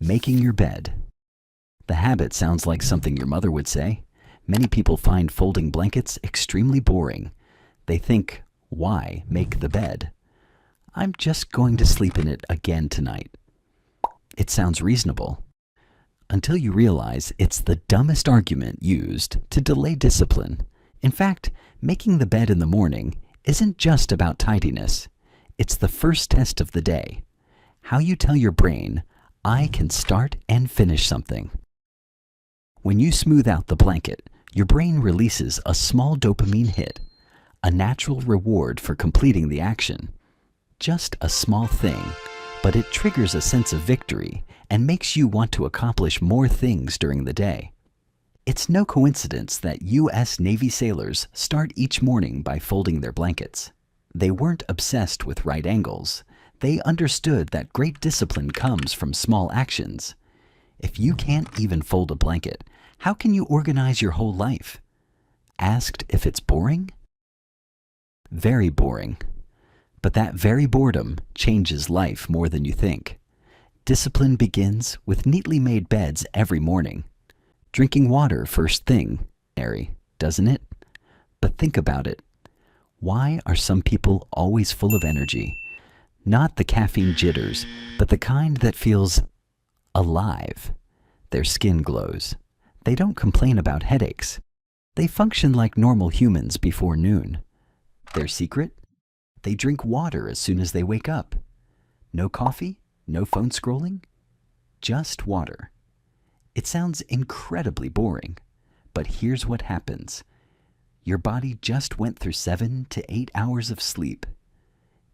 Making your bed. The habit sounds like something your mother would say. Many people find folding blankets extremely boring. They think, why make the bed? I'm just going to sleep in it again tonight. It sounds reasonable. Until you realize it's the dumbest argument used to delay discipline. In fact, making the bed in the morning isn't just about tidiness. It's the first test of the day. How you tell your brain, I can start and finish something. When you smooth out the blanket, your brain releases a small dopamine hit, a natural reward for completing the action. Just a small thing, but it triggers a sense of victory and makes you want to accomplish more things during the day. It's no coincidence that U.S. Navy sailors start each morning by folding their blankets. They weren't obsessed with right angles. They understood that great discipline comes from small actions. If you can't even fold a blanket, how can you organize your whole life? Asked if it's boring? Very boring. But that very boredom changes life more than you think. Discipline begins with neatly made beds every morning. Drinking water first thing, doesn't it? But think about it. Why are some people always full of energy? Not the caffeine jitters, but the kind that feels alive. Their skin glows. They don't complain about headaches. They function like normal humans before noon. Their secret? They drink water as soon as they wake up. No coffee, no phone scrolling, just water. It sounds incredibly boring, but here's what happens. Your body just went through 7 to 8 hours of sleep,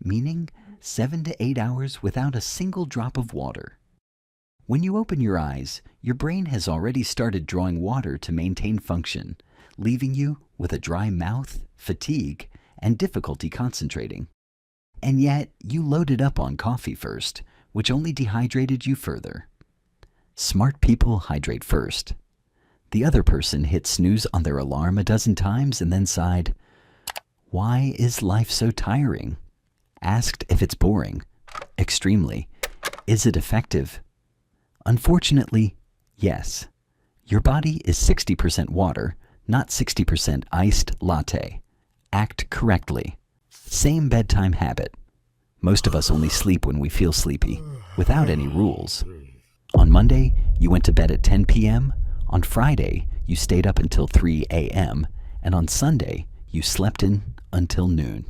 meaning 7 to 8 hours without a single drop of water. When you open your eyes, your brain has already started drawing water to maintain function, leaving you with a dry mouth, fatigue, and difficulty concentrating. And yet, you loaded up on coffee first, which only dehydrated you further. Smart people hydrate first. The other person hit snooze on their alarm a dozen times and then sighed, "Why is life so tiring?" Asked if it's boring. Extremely. Is it effective? Unfortunately, yes. Your body is 60% water, not 60% iced latte. Act correctly. Same bedtime habit. Most of us only sleep when we feel sleepy, without any rules. On Monday, you went to bed at 10 p.m. On Friday, you stayed up until 3 a.m. And on Sunday, you slept in until noon.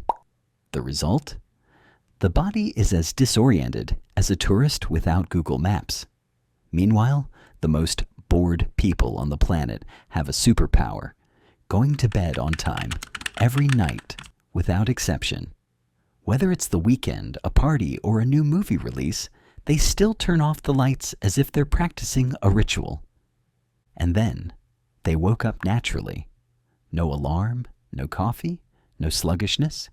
The result? The body is as disoriented as a tourist without Google Maps. Meanwhile, the most bored people on the planet have a superpower, going to bed on time every night without exception. Whether it's the weekend, a party, or a new movie release, they still turn off the lights as if they're practicing a ritual. And then, they woke up naturally. No alarm, no coffee, no sluggishness.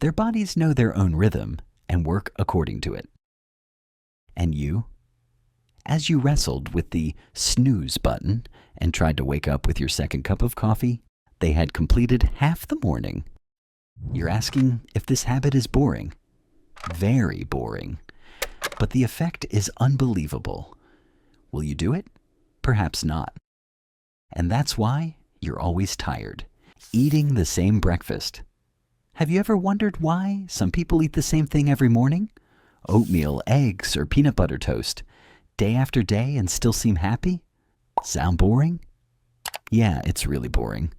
Their bodies know their own rhythm and work according to it. And you? As you wrestled with the snooze button and tried to wake up with your second cup of coffee, they had completed half the morning. You're asking if this habit is boring. Very boring. But the effect is unbelievable. Will you do it? Perhaps not. And that's why you're always tired, eating the same breakfast. Have you ever wondered why some people eat the same thing every morning? Oatmeal, eggs, or peanut butter toast, day after day and still seem happy? Sound boring? Yeah, it's really boring.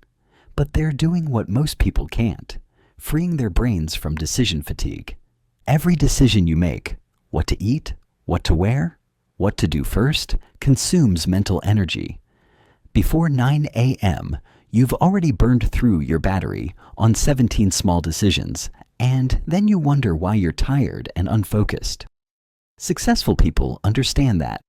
But they're doing what most people can't, freeing their brains from decision fatigue. Every decision you make, what to eat, what to wear, what to do first, consumes mental energy. Before 9 a.m., you've already burned through your battery on 17 small decisions, and then you wonder why you're tired and unfocused. Successful people understand that.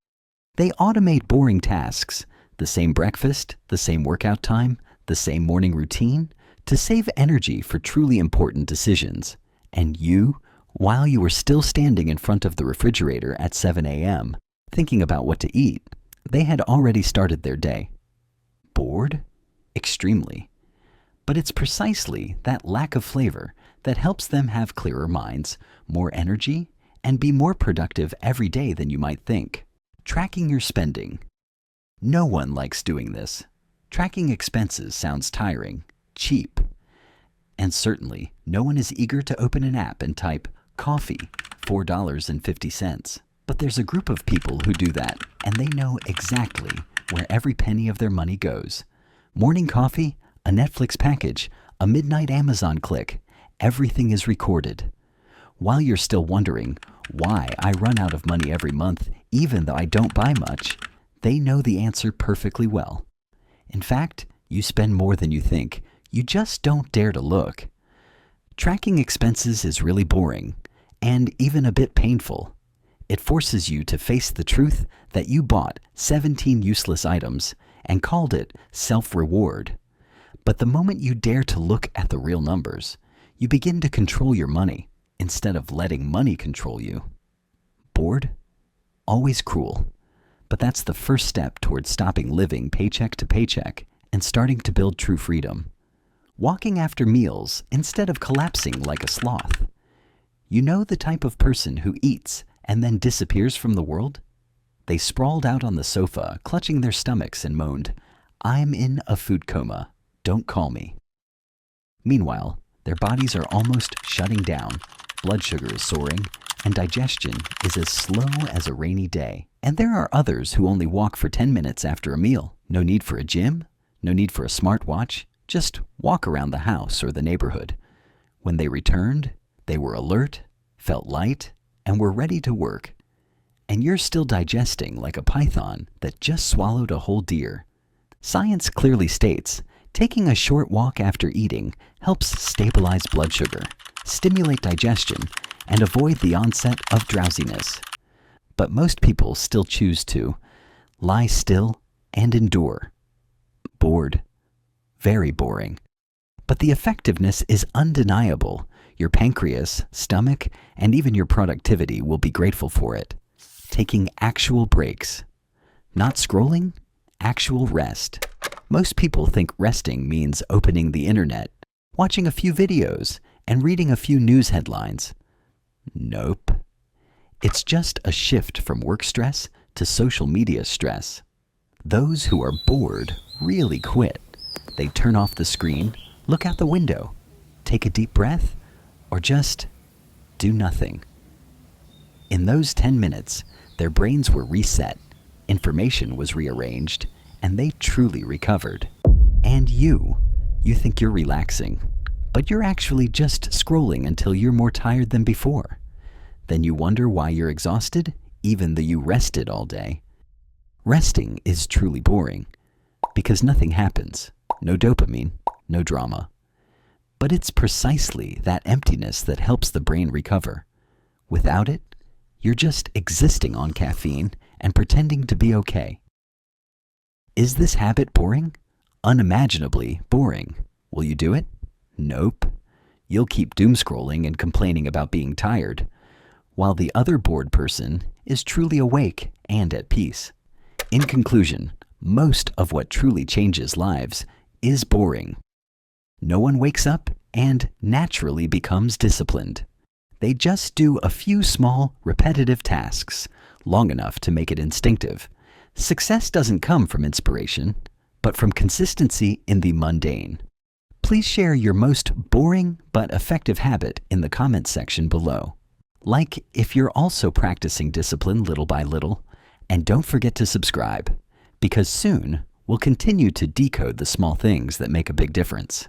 They automate boring tasks, the same breakfast, the same workout time, the same morning routine, to save energy for truly important decisions. And you, while you were still standing in front of the refrigerator at 7 a.m., thinking about what to eat, they had already started their day. Bored? Extremely. But it's precisely that lack of flavor that helps them have clearer minds, more energy, and be more productive every day than you might think. Tracking your spending. No one likes doing this. Tracking expenses sounds tiring, cheap, and certainly no one is eager to open an app and type coffee, $4.50. But there's a group of people who do that, and they know exactly where every penny of their money goes. Morning coffee, a Netflix package, a midnight Amazon click, everything is recorded. While you're still wondering why I run out of money every month even though I don't buy much, they know the answer perfectly well. In fact, you spend more than you think. You just don't dare to look. Tracking expenses is really boring and even a bit painful. It forces you to face the truth that you bought 17 useless items and called it self-reward. But the moment you dare to look at the real numbers, you begin to control your money instead of letting money control you. Bored? Always cruel. But that's the first step towards stopping living paycheck to paycheck and starting to build true freedom. Walking after meals instead of collapsing like a sloth. You know the type of person who eats and then disappears from the world? They sprawled out on the sofa, clutching their stomachs and moaned, "I'm in a food coma. Don't call me." Meanwhile, their bodies are almost shutting down, blood sugar is soaring, and digestion is as slow as a rainy day. And there are others who only walk for 10 minutes after a meal. No need for a gym, no need for a smartwatch, just walk around the house or the neighborhood. When they returned, they were alert, felt light, and were ready to work. And you're still digesting like a python that just swallowed a whole deer. Science clearly states taking a short walk after eating helps stabilize blood sugar, stimulate digestion, and avoid the onset of drowsiness. But most people still choose to lie still and endure. Bored. Very boring. But the effectiveness is undeniable. Your pancreas, stomach, and even your productivity will be grateful for it. Taking actual breaks. Not scrolling, actual rest. Most people think resting means opening the internet, watching a few videos, and reading a few news headlines. Nope. It's just a shift from work stress to social media stress. Those who are bored really quit. They turn off the screen, look out the window, take a deep breath, or just do nothing. In those 10 minutes, their brains were reset, information was rearranged, and they truly recovered. And you think you're relaxing, but you're actually just scrolling until you're more tired than before. Then you wonder why you're exhausted, even though you rested all day. Resting is truly boring, because nothing happens. No dopamine, no drama. But it's precisely that emptiness that helps the brain recover. Without it, you're just existing on caffeine and pretending to be okay. Is this habit boring? Unimaginably boring. Will you do it? Nope. You'll keep doom scrolling and complaining about being tired, while the other bored person is truly awake and at peace. In conclusion, most of what truly changes lives is boring. No one wakes up and naturally becomes disciplined. They just do a few small, repetitive tasks, long enough to make it instinctive. Success doesn't come from inspiration, but from consistency in the mundane. Please share your most boring but effective habit in the comments section below. Like if you're also practicing discipline little by little, and don't forget to subscribe, because soon we'll continue to decode the small things that make a big difference.